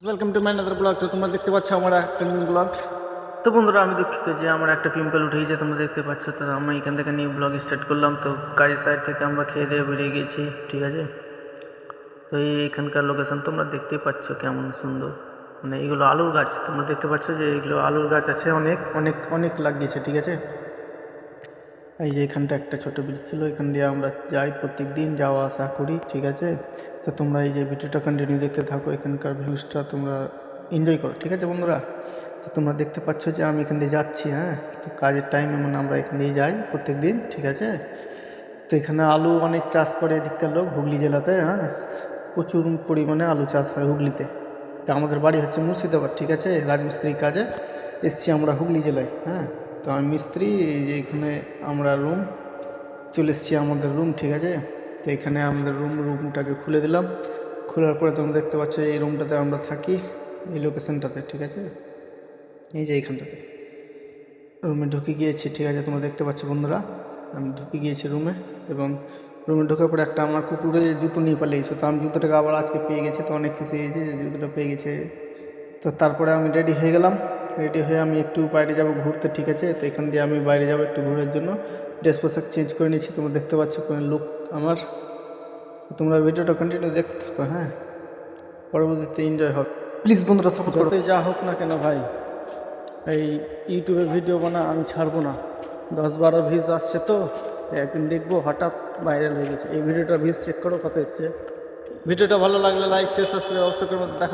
Welcome to my another blog. তো তোমরা দেখতে পাচ্ছ আমার একটা নিউ ব্লগ। তো বন্ধুরা, আমি দুঃখিত যে আমার একটা পিম্পল উঠে গেছে, তোমরা দেখতে পাচ্ছ। তো আমরা এখান থেকে নিউ ব্লগ স্টার্ট করলাম। তো কাজের সাইড থেকে আমরা খেয়ে দিয়ে বেরিয়ে গেছি, ঠিক আছে। তো এইখানকার লোকেশন তোমরা দেখতেই পাচ্ছ কেমন সুন্দর, মানে এগুলো আলুর গাছ। তোমরা দেখতে পাচ্ছ যে এগুলো আলুর গাছ আছে, অনেক অনেক অনেক লাগিয়েছে, ঠিক আছে। এই যে এখানটা একটা ছোট ব্রিজ ছিল, এখান দিয়ে আমরা যাই, প্রত্যেক দিন যাওয়া আসা করি, ঠিক আছে। তো তোমরা এই যে ভিডিওটা কন্টিনিউ দেখতে থাকো, এখানকার ভিউজটা তোমরা এনজয় করো, ঠিক আছে বন্ধুরা। তো তোমরা দেখতে পাচ্ছ যে আমি এখান দিয়ে যাচ্ছি, হ্যাঁ। তো কাজের টাইম এমন আমরা এখান দিয়ে যাই প্রত্যেক দিন, ঠিক আছে। তো এখানে আলু অনেক চাষ করে এদিককার লোক, হুগলি জেলাতে, হ্যাঁ। প্রচুর পরিমাণে আলু চাষ হয় হুগলিতে। তো আমাদের বাড়ি হচ্ছে মুর্শিদাবাদ, ঠিক আছে। রাজমিস্ত্রির কাজে এসছি আমরা হুগলি জেলায়, হ্যাঁ। তো আমি মিস্ত্রি, এই যে এখানে আমরা রুম চলে এসেছি, আমাদের রুম, ঠিক আছে। তো এখানে আমাদের রুমটাকে খুলে দিলাম। খোলার পরে তোমরা দেখতে পাচ্ছ এই রুমটাতে আমরা থাকি, এই লোকেশনটাতে, ঠিক আছে। এই যে এইখানটাতে রুমে ঢুকে গিয়েছি, ঠিক আছে। তোমরা দেখতে পাচ্ছ বন্ধুরা, আমি ঢুকে গিয়েছি রুমে। এবং রুমে ঢোকার পরে একটা আমার কুকুরে জুতো নিয়ে পালিয়েছে। তো আমি জুতোটাকে আবার আজকে পেয়ে গেছি, তো অনেক খুশি হয়েছি যে জুতোটা পেয়ে গেছে। তো তারপরে আমি রেডি হয়ে গেলাম। রেডি হয়ে আমি একটু বাইরে যাব ঘুরতে, ঠিক আছে। তো এখান দিয়ে আমি বাইরে যাব একটু ঘোরার জন্য, ড্রেস পোশাক চেঞ্জ করে নিয়েছি। তোমরা দেখতে পাচ্ছ কোন লুক আমার। তোমরা ভিডিওটা কন্টিনিউ দেখতে থাকো, হ্যাঁ। পরবর্তীতে এনজয় হবে। প্লিজ বন্ধুরা সাপোর্ট করো। যতই যা হোক না কেন ভাই, এই ইউটিউবে ভিডিও বানা আমি ছাড়বো না। 10-12 ভিউজ আসছে, তো একদিন দেখবো হঠাৎ ভাইরাল হয়ে গেছে। এই ভিডিওটা ভিউজ চেক করো কত এসছে। ভিডিওটা ভালো লাগলে লাইক শেয়ার সাবস্ক্রাইব অবশ্যই করে দেখা।